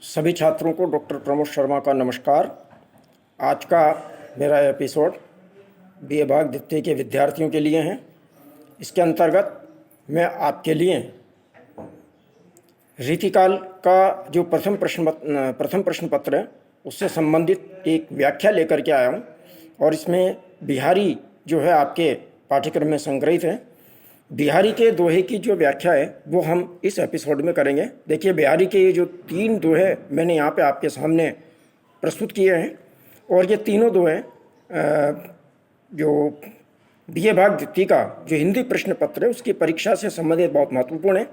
सभी छात्रों को डॉक्टर प्रमोद शर्मा का नमस्कार। आज का मेरा एपिसोड बीए भाग द्वितीय के विद्यार्थियों के लिए है। इसके अंतर्गत मैं आपके लिए रीतिकाल का जो प्रथम प्रश्न पत्र है उससे संबंधित एक व्याख्या लेकर के आया हूँ और इसमें बिहारी जो है आपके पाठ्यक्रम में संग्रहित है। बिहारी के दोहे की जो व्याख्या है वो हम इस एपिसोड में करेंगे। देखिए, बिहारी के ये जो 3 दोहे मैंने यहाँ पे आपके सामने प्रस्तुत किए हैं और ये तीनों दोहे जो बीए भाग द्वितीय का जो हिंदी प्रश्न पत्र है उसकी परीक्षा से संबंधित बहुत महत्वपूर्ण है।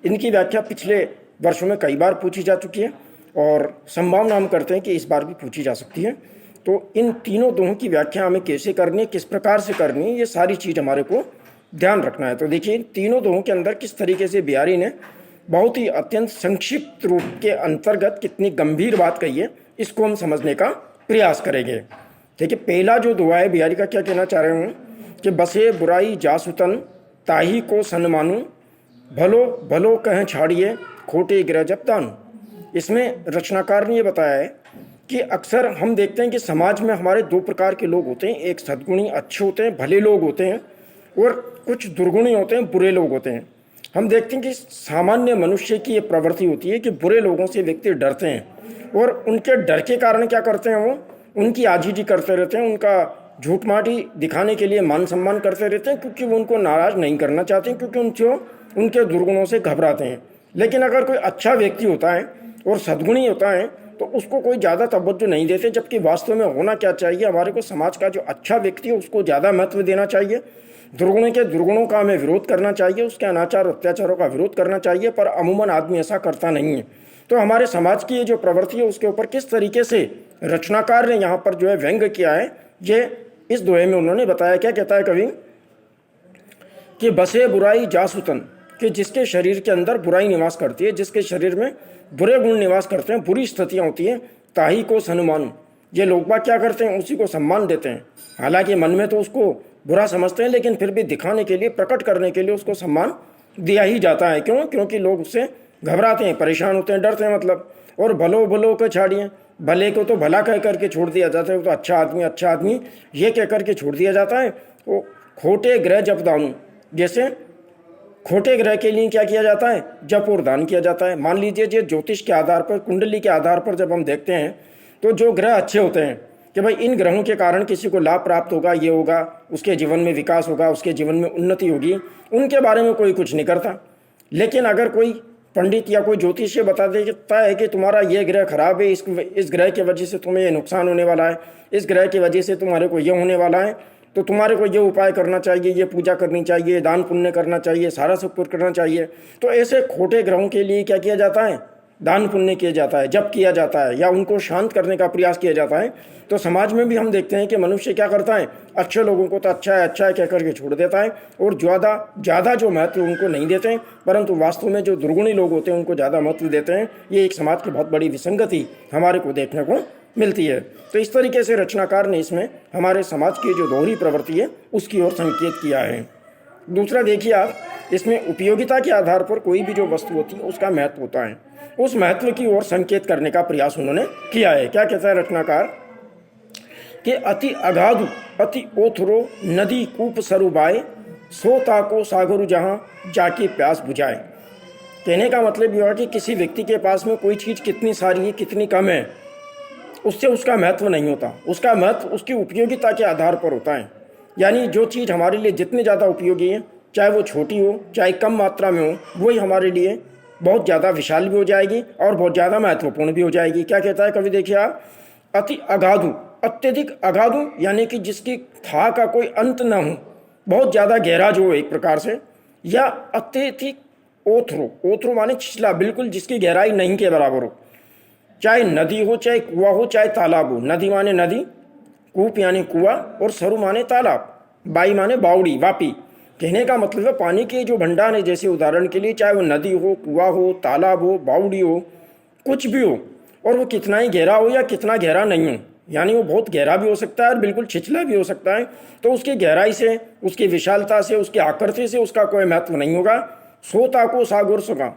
इनकी व्याख्या पिछले वर्षों में कई बार पूछी जा चुकी है और संभावना हम करते हैं कि इस बार भी पूछी जा सकती है। तो इन तीनों दोहों की व्याख्या हमें कैसे करनी है, किस प्रकार से करनी है, ये सारी चीज़ हमारे को ध्यान रखना है। तो देखिए, तीनों दोहों के अंदर किस तरीके से बिहारी ने बहुत ही अत्यंत संक्षिप्त रूप के अंतर्गत कितनी गंभीर बात कही है, इसको हम समझने का प्रयास करेंगे। देखिए, पहला जो दोहा है बिहारी का, क्या कहना चाह रहे हूँ कि बसे बुराई जासुतन ताही को सन्मानू, भलो भलो कहें छाड़िए खोटे गिरह जब दान। इसमें रचनाकार ने ये बताया है कि अक्सर हम देखते हैं कि समाज में हमारे 2 प्रकार के लोग होते हैं। एक सद्गुणी अच्छे होते हैं, भले लोग होते हैं, और कुछ दुर्गुणी होते हैं, बुरे लोग होते हैं। हम देखते हैं कि सामान्य मनुष्य की ये प्रवृत्ति होती है कि बुरे लोगों से व्यक्ति डरते हैं और उनके डर के कारण क्या करते हैं, वो उनकी आजीजी करते रहते हैं, उनका झूठ माटी दिखाने के लिए मान सम्मान करते रहते हैं, क्योंकि वो उनको नाराज़ नहीं करना चाहते, क्योंकि उनके दुर्गुणों से घबराते हैं। लेकिन अगर कोई अच्छा व्यक्ति होता है और सद्गुणी होता है तो उसको कोई ज़्यादा तवज्जो नहीं देते, जबकि वास्तव में होना क्या चाहिए, हमारे को समाज का जो अच्छा व्यक्ति है उसको ज़्यादा महत्व देना चाहिए। दुर्गुण के दुर्गुणों का हमें विरोध करना चाहिए, उसके अनाचार अत्याचारों का विरोध करना चाहिए, पर अमूमन आदमी ऐसा करता नहीं है। तो हमारे समाज की ये जो प्रवृत्ति है उसके ऊपर किस तरीके से रचनाकार ने यहाँ पर जो है व्यंग किया है, ये इस दोहे में उन्होंने बताया। क्या कहता है कवि कि बसे बुराई जासुतन, कि जिसके शरीर के अंदर बुराई निवास करती है, जिसके शरीर में बुरे गुण निवास करते हैं, बुरी स्थितियाँ होती हैं, ताही को सन्मान, ये लोग बाग क्या करते हैं, उसी को सम्मान देते हैं। हालांकि मन में तो उसको बुरा समझते हैं, लेकिन फिर भी दिखाने के लिए, प्रकट करने के लिए उसको सम्मान दिया ही जाता है। क्यों? क्योंकि लोग उससे घबराते हैं, परेशान होते हैं, डरते हैं मतलब। और भलो भलो को छाड़िए, भले को तो भला कह करके छोड़ दिया जाता है, वो तो अच्छा आदमी ये कह करके छोड़ दिया जाता है। वो खोटे ग्रह जप दान, जैसे खोटे ग्रह के लिए क्या किया जाता है, जप और दान किया जाता है। मान लीजिए जो ज्योतिष के आधार पर, कुंडली के आधार पर जब हम देखते हैं तो जो ग्रह अच्छे होते हैं कि भाई इन ग्रहों के कारण किसी को लाभ प्राप्त होगा, ये होगा, उसके जीवन में विकास होगा, उसके जीवन में उन्नति होगी, उनके बारे में कोई कुछ नहीं करता। लेकिन अगर कोई पंडित या कोई ज्योतिषी बता देता है कि तुम्हारा ये ग्रह खराब है, इस ग्रह की वजह से तुम्हें ये नुकसान होने वाला है, इस ग्रह की वजह से तुम्हारे को ये होने वाला है, तो तुम्हारे को ये उपाय करना चाहिए, ये पूजा करनी चाहिए, दान पुण्य करना चाहिए, सारा सब कुछ करना चाहिए, तो ऐसे खोटे ग्रहों के लिए क्या किया जाता है, दान पुण्य किया जाता है, जप किया जाता है, या उनको शांत करने का प्रयास किया जाता है। तो समाज में भी हम देखते हैं कि मनुष्य क्या करता है, अच्छे लोगों को तो अच्छा है कह करके छोड़ देता है और ज़्यादा जो महत्व उनको नहीं देते हैं, परंतु वास्तव में जो दुर्गुणी लोग होते हैं उनको ज़्यादा महत्व देते हैं। ये एक समाज की बहुत बड़ी विसंगति हमारे को देखने को मिलती है। तो इस तरीके से रचनाकार ने इसमें हमारे समाज की जो दोहरी प्रवृत्ति है उसकी ओर संकेत किया है। दूसरा देखिए आप, इसमें उपयोगिता के आधार पर कोई भी जो वस्तु होती है उसका महत्व होता है, उस महत्व की ओर संकेत करने का प्रयास उन्होंने किया है। क्या कहता है रचनाकार कि अति अगाधु अति ओथरो नदी कूप सरुबाए, सो ताको सागरु जहाँ जाके प्यास बुझाए। कहने का मतलब यह है कि किसी व्यक्ति के पास में कोई चीज़ कितनी सारी है, कितनी कम है, उससे उसका महत्व नहीं होता। उसका महत्व उसकी उपयोगिता के आधार पर होता है। यानी जो चीज़ हमारे लिए जितनी ज़्यादा उपयोगी है, चाहे वो छोटी हो चाहे कम मात्रा में हो, वही हमारे लिए बहुत ज़्यादा विशाल भी हो जाएगी और बहुत ज़्यादा महत्वपूर्ण भी हो जाएगी। क्या कहता है कवि, देखिए आप, अति अगाधु, अत्यधिक अगाधु यानी कि जिसकी था का कोई अंत न हो, बहुत ज़्यादा गहरा जो हो एक प्रकार से, या अत्यधिक ओथरो माने छिछला, बिल्कुल जिसकी गहराई नहीं के बराबर हो। चाहे नदी हो, चाहे कुआं हो, चाहे तालाब हो। नदी माने नदी, कूप यानी कुआं, और सरू माने तालाब, बाई माने बावड़ी, वापी। कहने का मतलब है पानी के जो भंडार है, जैसे उदाहरण के लिए चाहे वो नदी हो, कुआं हो, तालाब हो, बावड़ी हो, कुछ भी हो, और वो कितना ही गहरा हो या कितना गहरा नहीं हो, यानी वो बहुत गहरा भी हो सकता है और बिल्कुल छिछला भी हो सकता है, तो उसकी गहराई से, उसकी विशालता से, उसकी आकृति से उसका कोई महत्व नहीं होगा। सोता को सागर सका,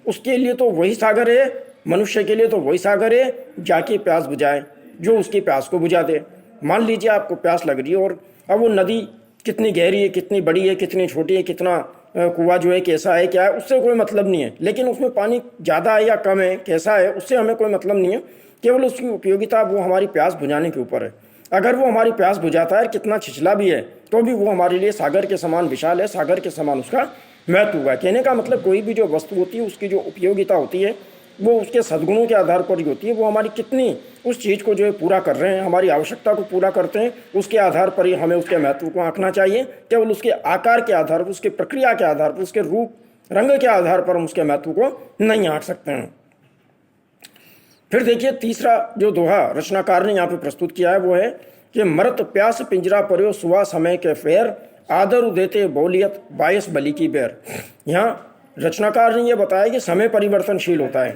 उसके लिए तो वही सागर है मनुष्य के लिए तो वही सागर है जाके प्यास बुझाए, जो उसकी प्यास को बुझा दे। मान लीजिए आपको प्यास लग रही है और अब वो नदी कितनी गहरी है, कितनी बड़ी है, कितनी छोटी है, कितना कुआं जो है कैसा है क्या है, उससे कोई मतलब नहीं है। लेकिन उसमें पानी ज़्यादा है या कम है, कैसा है, उससे हमें कोई मतलब नहीं है। केवल उसकी उपयोगिता वो हमारी प्यास बुझाने के ऊपर है। अगर वो हमारी प्यास बुझाता है, कितना छिछला भी है, तो भी वो हमारे लिए सागर के समान विशाल है, सागर के समान उसका महत्व हुआ है। कहने का मतलब कोई भी जो वस्तु होती है उसकी जो उपयोगिता होती है वो उसके सद्गुणों के आधार पर ही होती है। वो हमारी कितनी उस चीज़ को जो है पूरा कर रहे हैं, हमारी आवश्यकता को पूरा करते हैं, उसके आधार पर ही हमें उसके महत्व को आंकना चाहिए। केवल उसके आकार के आधार पर, उसकी प्रक्रिया के आधार पर, उसके रूप रंग के आधार पर हम उसके महत्व को नहीं आंक सकते हैं। फिर देखिए तीसरा जो दोहा रचनाकार ने यहाँ पे प्रस्तुत किया है वो है कि मरत प्यास पिंजरा पर्यो सुहा समय के फेर आदर देते बोलियत बायस बली की बेर। यहाँ रचनाकार ने यह बताया कि समय परिवर्तनशील होता है,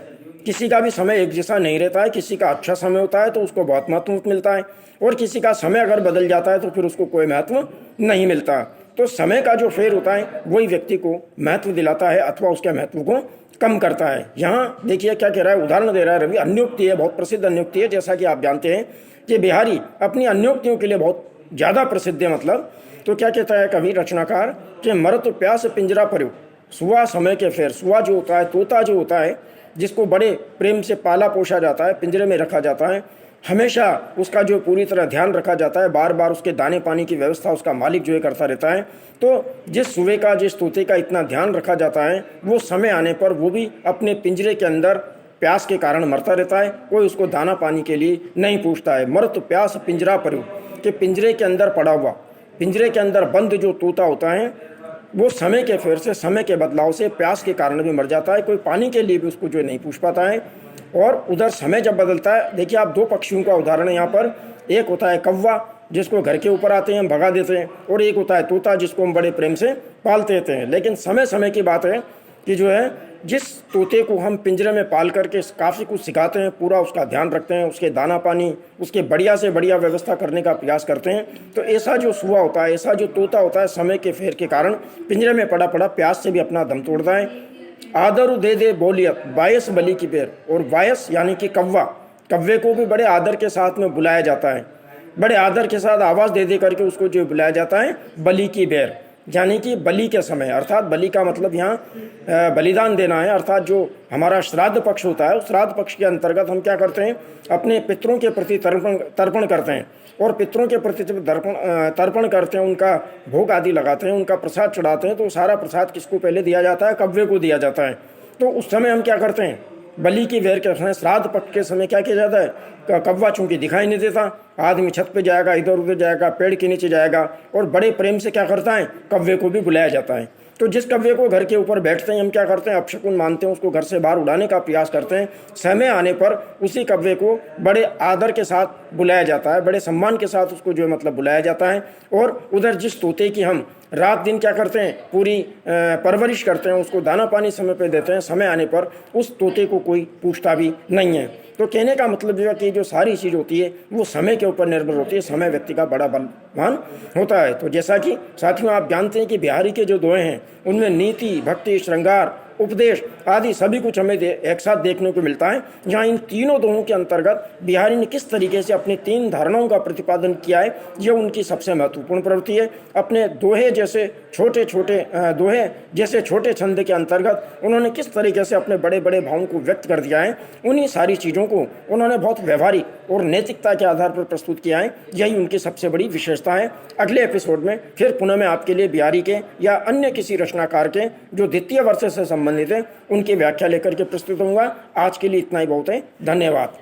किसी का भी समय एक जैसा नहीं रहता है। किसी का अच्छा समय होता है तो उसको बहुत महत्व मिलता है, और किसी का समय अगर बदल जाता है तो फिर उसको कोई महत्व नहीं मिलता। तो समय का जो फेर होता है वही व्यक्ति को महत्व दिलाता है अथवा उसके महत्व को कम करता है। यहाँ देखिए क्या कह रहा है, उदाहरण दे रहा है रवि। अन्योक्ति है, बहुत प्रसिद्ध अन्योक्ति है। जैसा कि आप जानते हैं कि बिहारी अपनी अन्योक्तियों के लिए बहुत ज़्यादा प्रसिद्ध है। मतलब तो क्या कहता है कवि रचनाकार कि मरत प्यास पिंजरा पर्यो सुहा समय के फेर। सुहा जो होता है, तोता जो होता है, जिसको बड़े प्रेम से पाला पोषा जाता है, पिंजरे में रखा जाता है, हमेशा उसका जो पूरी तरह ध्यान रखा जाता है, बार बार उसके दाने पानी की व्यवस्था उसका मालिक जो है करता रहता है। तो जिस सुबह का, जिस तोते का इतना ध्यान रखा जाता है, वो समय आने पर वो भी अपने पिंजरे के अंदर प्यास के कारण मरता रहता है। कोई उसको दाना पानी के लिए नहीं पूछता है। मरत प्यास पिंजरा पर्यो, कि पिंजरे के अंदर पड़ा हुआ, पिंजरे के अंदर बंद जो तोता होता है वो समय के फेर से, समय के बदलाव से प्यास के कारण भी मर जाता है। कोई पानी के लिए भी उसको जो नहीं पूछ पाता है। और उधर समय जब बदलता है, देखिए आप दो पक्षियों का उदाहरण है यहाँ पर। एक होता है कौवा जिसको घर के ऊपर आते हैं हम भगा देते हैं, और एक होता है तोता जिसको हम बड़े प्रेम से पालते रहते हैं। लेकिन समय समय की बात है कि जो है जिस तोते को हम पिंजरे में पाल करके काफ़ी कुछ सिखाते हैं, पूरा उसका ध्यान रखते हैं, उसके दाना पानी, उसके बढ़िया से बढ़िया व्यवस्था करने का प्रयास करते हैं, तो ऐसा जो सुहा होता है, ऐसा जो तोता होता है, समय के फेर के कारण पिंजरे में पड़ा पड़ा प्यास से भी अपना दम तोड़ता है। आदर दे दे बोलियत बायस बली की बेर। और बायस यानी कि कौवा, कौवे को भी बड़े आदर के साथ में बुलाया जाता है, बड़े आदर के साथ आवाज़ दे दे करके उसको जो बुलाया जाता है बली की बेर, यानी कि बलि के समय। अर्थात बलि का मतलब यहाँ बलिदान देना है। अर्थात जो हमारा श्राद्ध पक्ष होता है, उस श्राद्ध पक्ष के अंतर्गत हम क्या करते हैं, अपने पितरों के प्रति तर्पण करते हैं, और पितरों के प्रति जब तर्पण करते हैं, उनका भोग आदि लगाते हैं, उनका प्रसाद चढ़ाते हैं, तो सारा प्रसाद किसको पहले दिया जाता है, कौवे को दिया जाता है। तो उस समय हम क्या करते हैं, बलि की बेर के समय, श्राद्ध पक्ष के समय क्या किया जाता है, कौवा चूंकि दिखाई नहीं देता, आदमी छत पे जाएगा, इधर उधर जाएगा, पेड़ के नीचे जाएगा, और बड़े प्रेम से क्या करता है, कौवे को भी बुलाया जाता है। तो जिस कौवे को घर के ऊपर बैठते हैं हम क्या करते हैं, अपशकुन मानते हैं, उसको घर से बाहर उड़ाने का प्रयास करते हैं। समय आने पर उसी कौवे को बड़े आदर के साथ बुलाया जाता है, बड़े सम्मान के साथ उसको जो है मतलब बुलाया जाता है। और उधर जिस तोते की हम रात दिन क्या करते हैं, पूरी परवरिश करते हैं, उसको दाना पानी समय पे देते हैं, समय आने पर उस तोते को कोई पूछता भी नहीं है। तो कहने का मतलब यह है कि जो सारी चीज़ होती है वो समय के ऊपर निर्भर होती है, समय व्यक्ति का बड़ा बलवान होता है। तो जैसा कि साथियों आप जानते हैं कि बिहारी के जो दोहे हैं उनमें नीति, भक्ति, श्रृंगार, उपदेश आदि सभी कुछ हमें एक साथ देखने को मिलता है। यहाँ इन तीनों दोहों के अंतर्गत बिहारी ने किस तरीके से अपनी तीन धारणाओं का प्रतिपादन किया है, यह उनकी सबसे महत्वपूर्ण प्रवृत्ति है। अपने दोहे जैसे छोटे छंद के अंतर्गत उन्होंने किस तरीके से अपने बड़े बड़े भावों को व्यक्त कर दिया है, उन्हीं सारी चीज़ों को उन्होंने बहुत व्यवहारिक और नैतिकता के आधार पर प्रस्तुत किया है। यही उनकी सबसे बड़ी विशेषता है। अगले एपिसोड में फिर पुनः मैं आपके लिए बिहारी के या अन्य किसी रचनाकार के जो द्वितीय वर्ष से संबंधित है उनकी व्याख्या लेकर के प्रस्तुत होऊंगा। आज के लिए इतना ही बहुत है। धन्यवाद।